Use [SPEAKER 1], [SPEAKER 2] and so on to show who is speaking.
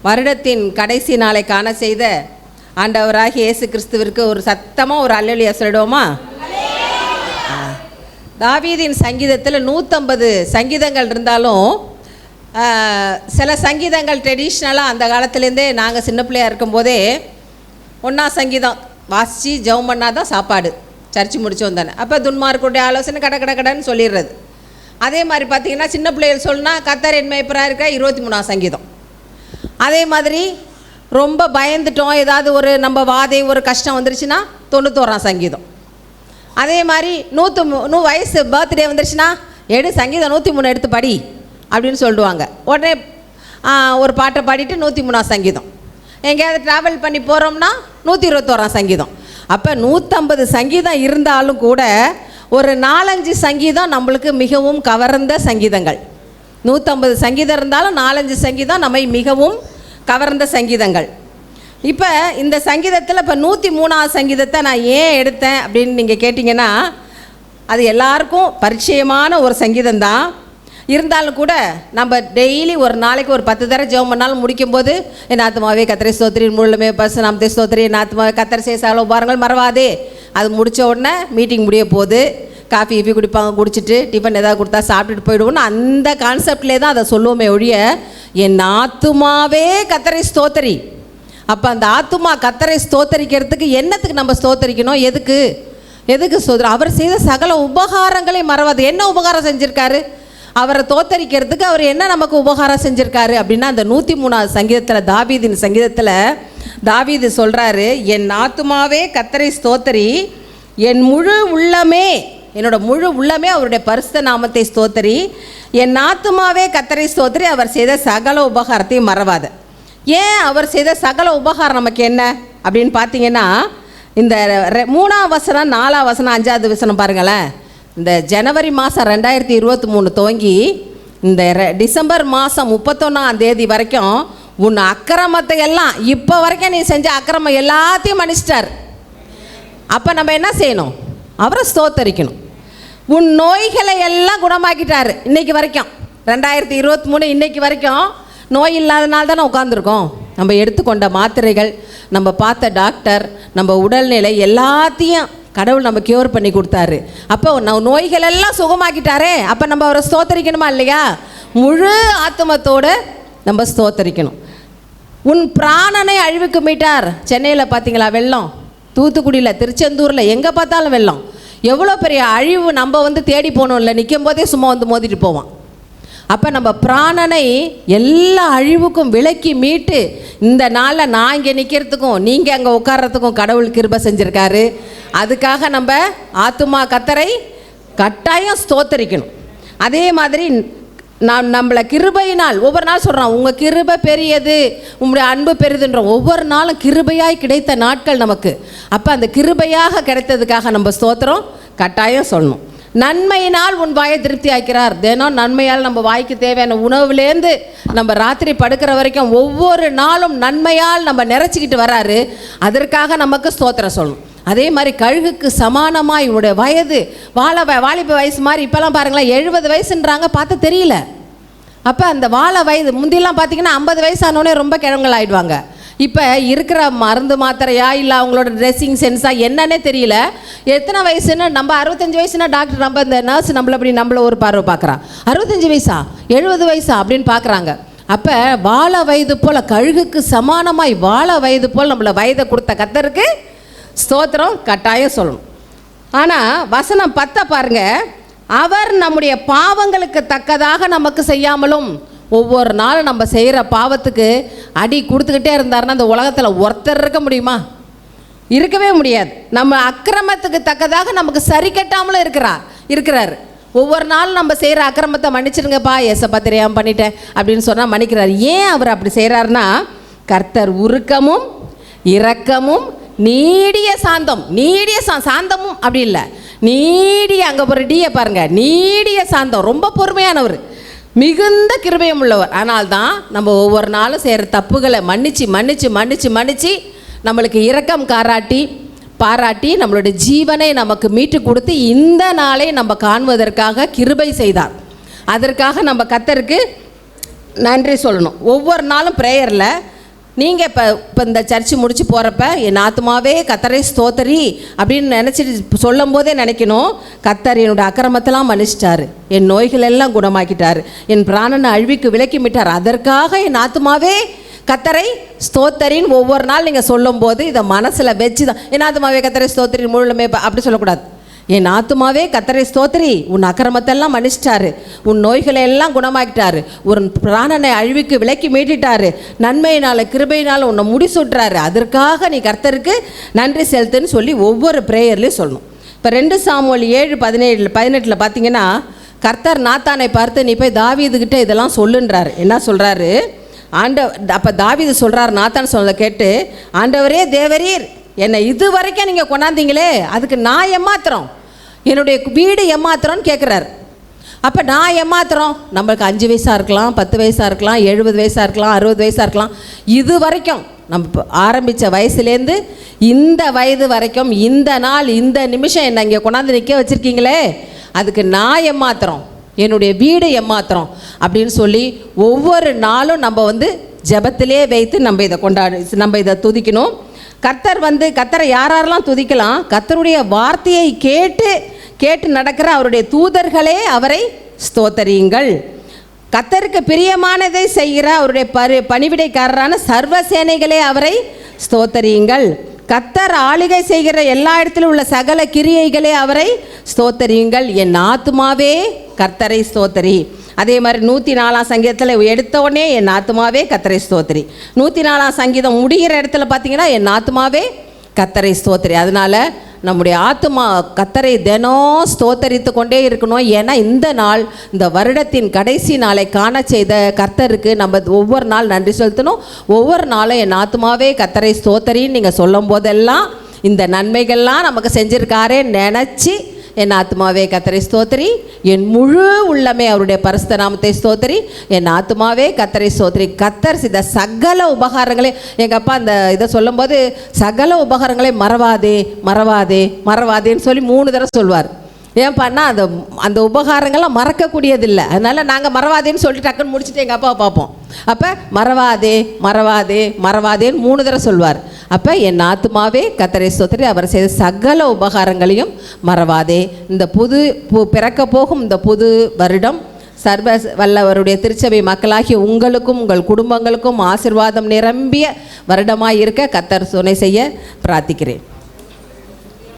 [SPEAKER 1] வருடத்தின் கடைசி நாளை காண செய்த ஆண்டவராகிய இயேசு கிறிஸ்துவிற்கு ஒரு சத்தமாக ஒரு அல்லேலூயா சொல்லிடுவோமா? தாவீதின் சங்கீதத்தில் 150 சங்கீதங்கள் இருந்தாலும் சில சங்கீதங்கள் ட்ரெடிஷ்னலாக அந்த காலத்துலேருந்தே நாங்கள் சின்ன பிள்ளையாக இருக்கும்போதே 1ஆம் சங்கீதம் வாசித்து ஜெபம் பண்ணால் தான் சாப்பாடு சர்ச்சு முடிச்சு வந்தானே. அப்போ துன்மார்க்குடைய ஆலோசனை கடன்னு சொல்லிடுறது. அதே மாதிரி பார்த்திங்கன்னா சின்ன பிள்ளைகள் சொன்னா கர்த்தர் என் மேய்ப்பராக இருக்க 23ஆம் சங்கீதம். அதே மாதிரி ரொம்ப பயந்துட்டோம், ஏதாவது ஒரு நம்ம ஒரு கஷ்டம் வந்துருச்சுன்னா 91ஆம் சங்கீதம். அதே மாதிரி 100 வயசு பர்த்டே வந்துருச்சுன்னா சங்கீதம் 103 எடுத்து படி அப்படின்னு சொல்லிடுவாங்க. உடனே ஒரு பாட்டை பாடிட்டு 103ஆம் சங்கீதம். எங்கேயாவது ட்ராவல் பண்ணி போகிறோம்னா 121ஆம் சங்கீதம். அப்போ 150 சங்கீதம் இருந்தாலும் கூட ஒரு 4-5 சங்கீதம் நம்மளுக்கு மிகவும் கவர்ந்த சங்கீதங்கள். 150 சங்கீதம் இருந்தாலும் 4-5 சங்கீதம் நம்மை மிகவும் கவர்ந்த சங்கீதங்கள். இப்போ இந்த சங்கீதத்தில் இப்போ 103ஆம் சங்கீதத்தை நான் ஏன் எடுத்தேன் அப்படின்னு நீங்கள் கேட்டிங்கன்னா, அது எல்லாருக்கும் பரிச்சயமான ஒரு சங்கீதம்தான். இருந்தாலும் கூட நம்ம டெய்லி ஒரு நாளைக்கு ஒரு 10 தடவை ஜெபம் பண்ணாலும் முடிக்கும்போது என் ஆத்மாவே கர்த்தரை ஸ்தோத்திரி, முழுமே பரிசுத்த நாமத்தை ஸ்தோத்திரி, என் ஆத்மாவே கர்த்தர் செய்த சகல உபகாரங்கள் மறவாதே. அது முடித்த உடனே மீட்டிங் முடிய போகுது, காஃபி குடிப்பாங்க, குடிச்சிட்டு டிஃபன் ஏதாவது கொடுத்தா சாப்பிட்டுட்டு போயிடுவோன்னு அந்த கான்செப்ட்லேயே தான் அதை சொல்லுவோமே ஒழிய என் ஆத்துமாவே கர்த்தரை ஸ்தோத்திரி. அப்போ அந்த ஆத்துமா கர்த்தரை ஸ்தோத்தரிக்கிறதுக்கு என்னத்துக்கு நம்ம ஸ்தோத்தரிக்கணும்? எதுக்கு ஸ்தோத்திரம்? அவர் செய்த சகல உபகாரங்களை மறவாது. என்ன உபகாரம் செஞ்சுருக்காரு? அவரை தோத்தரிக்கிறதுக்கு அவர் என்ன நமக்கு உபகாரம் செஞ்சுருக்காரு அப்படின்னா, அந்த 103ஆவது சங்கீதத்தில் தாவீதின் சங்கீதத்தில் தாவீது சொல்கிறாரு, என் ஆத்துமாவே கர்த்தரை ஸ்தோத்தரி, என் முழு உள்ளமே, என்னோட முழு உள்ளமே அவருடைய பரிசுத்த நாமத்தை ஸ்தோத்தரி, என் ஆத்துமாவே கர்த்தரை ஸ்தோத்தரி, அவர் செய்த சகல உபகாரத்தையும் மறவாது. ஏன் அவர் செய்த சகல உபகாரம் நமக்கு என்ன அப்படின்னு பார்த்தீங்கன்னா, இந்த 3ஆம் வசனம் 4ஆம் வசனம் 5ஆவது வசனம் பாருங்களேன். இந்த ஜனவரி மாதம் 2023 துவங்கி இந்த டிசம்பர் மாதம் 31ஆம் தேதி வரைக்கும் உன் அக்கிரமத்தை எல்லாம் இப்போ வரைக்கும் நீ செஞ்ச அக்கிரமம் எல்லாத்தையும் மன்னிச்சிட்டார். அப்போ நம்ம என்ன செய்யணும்? அவரை ஸ்தோத்தரிக்கணும். உன் நோய்களை எல்லாம் குணமாக்கிட்டார். இன்றைக்கி வரைக்கும் 2023 இன்றைக்கி வரைக்கும் நோய் இல்லாதனால தானே உட்காந்துருக்கோம். நம்ம எடுத்துக்கொண்ட மாத்திரைகள், நம்ம பார்த்த டாக்டர், நம்ம உடல்நிலை எல்லாத்தையும் கடவுள் நம்ம கியூர் பண்ணி கொடுத்தாரு. அப்போ நோய்கள் எல்லாம் சுகமாக்கிட்டாரே, அப்போ நம்ம அவரை ஸ்தோத்தரிக்கணுமா இல்லையா? முழு ஆத்துமத்தோடு நம்ம ஸ்தோத்தரிக்கணும். உன் பிராணனை அழிவுக்கு மீட்டார். சென்னையில் பார்த்தீங்களா வெள்ளம், தூத்துக்குடியில், திருச்செந்தூரில், எங்கே பார்த்தாலும் வெள்ளம். எவ்வளோ பெரிய அழிவு நம்ம தேடி போகணும் இல்லை, நிற்கும் போதே சும்மா மோதிட்டு போவான். அப்போ நம்ம பிராணனை எல்லா அழிவுக்கும் விலக்கி மீட்டு இந்த நாளில் நான் இங்கே நிற்கிறதுக்கும் நீங்கள் அங்கே உட்கார்றதுக்கும் கடவுள் கிருபை செஞ்சுருக்காரு. அதுக்காக நம்ம ஆத்துமா கர்த்தரை கட்டாயம் ஸ்தோத்தரிக்கணும். அதே மாதிரி நம்மளை கிருபையினால் ஒவ்வொரு நாள் சொல்கிறோம், உங்கள் கிருபை பெரியது, உங்களுடைய அன்பு பெரியதுன்றோம். ஒவ்வொரு நாளும் கிருபையாய் கிடைத்த நாட்கள் நமக்கு. அப்போ அந்த கிருபையாக கிடைத்ததுக்காக நம்ம ஸ்தோத்திரம் கட்டாயம் சொல்லணும். நன்மையினால் உன் வாயை திருப்தி ஆக்கிறார். தினம் நன்மையால் நம்ம வாய்க்கு தேவையான உணவுலேருந்து நம்ம ராத்திரி படுக்கிற வரைக்கும் ஒவ்வொரு நாளும் நன்மையால் நம்ம நிறைச்சிக்கிட்டு வராரு. அதற்காக நமக்கு ஸ்தோத்திரம் சொல்லணும். அதே மாதிரி கழுகுக்கு சமானமாக இவனுடைய வயது வாலிப வயசு மாதிரி இப்போல்லாம் பாருங்களேன் 70 வயசுன்றாங்க, பார்த்து தெரியல. அப்போ அந்த வயது முந்தியெல்லாம் பார்த்திங்கன்னா 50 வயசானோடனே ரொம்ப கிழங்கள் ஆகிடுவாங்க. இப்போ இருக்கிற மருந்து மாத்திரையா இல்லை அவங்களோட ட்ரெஸ்ஸிங் சென்ஸாக என்னன்னே தெரியல. எத்தனை வயசுன்னு நம்ம 65 வயசுனா டாக்டர் நம்ம இந்த நர்ஸ் நம்மள ஒரு பார்வை பார்க்குறான். 65 வயசா 70 வயசா அப்படின்னு பார்க்குறாங்க. அப்போ வாழ வயது போல் கழுகுக்கு சமானமாய் வாழ வயது போல் நம்மளை வயதை கொடுத்த கர்த்தருக்கு ஸ்தோத்திரம் கட்டாயம் சொல்லணும். ஆனால் வசனம் 10 பாருங்க, அவர் நம்முடைய பாவங்களுக்கு தக்கதாக நமக்கு செய்யாமலும், ஒவ்வொரு நாளும் நம்ம செய்கிற பாவத்துக்கு அடி கொடுத்துக்கிட்டே இருந்தாருன்னா அந்த உலகத்தில் ஒருத்தர் இருக்க முடியுமா? இருக்கவே முடியாது. நம்ம அக்கிரமத்துக்கு தக்கதாக நமக்கு சரி கட்டாமலும் இருக்கிறாரு. ஒவ்வொரு நாளும் நம்ம செய்கிற அக்கிரமத்தை மன்னிச்சிருங்கப்பா, ஏசப்பா தெரியாமல் பண்ணிட்டேன் அப்படின்னு சொன்னால் மன்னிக்கிறார். ஏன் அவர் அப்படி செய்கிறாருன்னா, கர்த்தர் உருக்கமும் இரக்கமும் நீடிய சாந்தம், சாந்தமும் அப்படி இல்லை, நீடிய, அங்கே ஒரு டியை பாருங்க, நீடிய சாந்தம், ரொம்ப பொறுமையானவர், மிகுந்த கிருபையும் உள்ளவர். ஆனால் தான் நம்ம ஒவ்வொரு நாளும் செய்கிற தப்புகளை மன்னிச்சு நம்மளுக்கு இரக்கம் பாராட்டி நம்மளுடைய ஜீவனை நமக்கு மீட்டு கொடுத்து இந்த நாளை நம்ம காண்பதற்காக கிருபை செய்தார். அதற்காக நம்ம கர்த்தருக்கு நன்றி சொல்லணும். ஒவ்வொரு நாளும் ப்ரேயரில் நீங்கள் இப்போ இந்த சர்ச்சு முடிச்சு போகிறப்ப என் ஆத்துமாவே கர்த்தரை ஸ்தோத்தரி அப்படின்னு நினச்சிட்டு சொல்லும் போதே நினைக்கணும், கர்த்தர் என்னோடய அக்கிரமத்தெல்லாம் மன்னிச்சிட்டாரு, என் நோய்கள் எல்லாம் குணமாக்கிட்டார், என் பிராணனை அழிவுக்கு விலக்கிவிட்டார், அதற்காக என் ஆத்துமாவே கர்த்தரை ஸ்தோத்தரின்னு ஒவ்வொரு நாள் நீங்கள் சொல்லும்போது இதை மனசில் வச்சு தான் என் ஆத்துமாவே கர்த்தரை ஸ்தோத்தரி முழுமே அப்படி சொல்லக்கூடாது. என் ஆத்துமாவே கர்த்தரை ஸ்தோத்திரி, உன் அக்கிரமத்தெல்லாம் மன்னிச்சிட்டாரு, உன் நோய்களை எல்லாம் குணமாக்கிட்டாரு, உன் பிராணனை அழிவுக்கு விலக்கி மீட்டிட்டாரு, நன்மையினால் கிருபையினால் உன்னை முடிசூட்டுறாரு, அதற்காக நீ கர்த்தருக்கு நன்றி செலுத்துன்னு சொல்லி ஒவ்வொரு ப்ரேயர்லேயும் சொல்லணும். இப்போ 2 சாமுவேல் 7:17-18 பார்த்தீங்கன்னா, கர்த்தர் நாத்தானை பார்த்து நீ போய் தாவீதுகிட்ட இதெல்லாம் சொல்லுன்றாரு. என்ன சொல்கிறாரு? அப்போ தாவீது சொல்கிறார், நாத்தான் சொன்னதை கேட்டு, ஆண்டவரே தேவரீர், என்னை இது வரைக்கும் நீங்கள் கொண்டாந்தீங்களே, அதுக்கு நான் ஏமாத்திரம், என்னுடைய வீடு ஏமாத்திரம்னு கேட்குறாரு. அப்போ நான் ஏமாத்திரம், நம்மளுக்கு 5 வயசாக இருக்கலாம், 10 வயசாக இருக்கலாம், 70 வயசாக இருக்கலாம், 60 வயசாக இருக்கலாம், இது வரைக்கும் நம்ம ஆரம்பித்த வயசுலேருந்து இந்த வயது வரைக்கும் இந்த நாள் இந்த நிமிஷம் என்னை இங்கே கொண்டாந்து நிற்க வச்சுருக்கீங்களே, அதுக்கு நான் ஏமாத்திரம், என்னுடைய வீடு ஏமாத்திரம் அப்படின்னு சொல்லி ஒவ்வொரு நாளும் நம்ம ஜெபத்திலே வைத்து நம்ம இதை துதிக்கணும். கர்த்தரை யாரெல்லாம் துதிக்கலாம்? கர்த்தருடைய வார்த்தையை கேட்டு நடக்கிற அவருடைய தூதர்களே அவரை ஸ்தோத்தரியுங்கள். கர்த்தருக்கு பிரியமானதை செய்கிற அவருடைய பணிவிடைக்காரரான சர்வ சேனைகளே அவரை ஸ்தோத்தரியுங்கள். கர்த்தர் ஆளுகை செய்கிற எல்லா இடத்திலும் உள்ள சகல கிரியைகளே அவரை ஸ்தோத்தரியுங்கள். என் ஆத்துமாவே கர்த்தரை ஸ்தோத்தரி. அதே மாதிரி 104ஆம் சங்கீதத்தில் எடுத்த உடனே என் ஆத்துமாவே கர்த்தரை ஸ்தோத்திரி. 104ஆம் சங்கீதம் முடிகிற இடத்துல பார்த்தீங்கன்னா என் ஆத்துமாவே கர்த்தரை ஸ்தோத்திரி. அதனால் நம்முடைய ஆத்துமா கர்த்தரை தினம் ஸ்தோத்தரித்து கொண்டே இருக்கணும். ஏன்னா இந்த வருடத்தின் கடைசி நாளை காண செய்த கர்த்தருக்கு நம்ம ஒவ்வொரு நாள் நன்றி செலுத்தணும். ஒவ்வொரு நாளும் என் ஆத்துமாவே கர்த்தரை ஸ்தோத்தரின்னு நீங்கள் சொல்லும் போதெல்லாம் இந்த நன்மைகள்லாம் நமக்கு செஞ்சுருக்காரே நினச்சி என் ஆத்துமாவே கர்த்தரை ஸ்தோத்திரி, என் முழு உள்ளமே அவருடைய பரிசுத்த நாமத்தை ஸ்தோத்திரி, என் ஆத்துமாவே கர்த்தரை ஸ்தோத்திரி. கர்த்தர் செய்த சகல உபகாரங்களே, எங்கள் அப்பா அந்த இதை சொல்லும்போது சகல உபகாரங்களே மறவாதேன்னு சொல்லி 3 தடவை சொல்வார். ஏன் பண்ணால் அந்த உபகாரங்கள்லாம் மறக்கக்கூடியதில்லை. அதனால் நாங்கள் மறவாதேன்னு சொல்லிட்டு டக்குன்னு முடிச்சுட்டு எங்கள் அப்பாவை பார்ப்போம். அப்போ மறவாதேன்னு 3 தடவை சொல்வார். அப்போ என் ஆத்துமாவே கர்த்தரை ஸ்தோத்திரி, அவர் செய்த சகல உபகாரங்களையும் மறவாதே. இந்த பிறக்க போகும் இந்த புது வருடம் சர்வ வல்லவருடைய திருச்சபை மக்களாகிய உங்களுக்கும் உங்கள் குடும்பங்களுக்கும் ஆசீர்வாதம் நிரம்பிய வருடமாக இருக்க கர்த்தர் துணை செய்ய பிரார்த்திக்கிறேன்.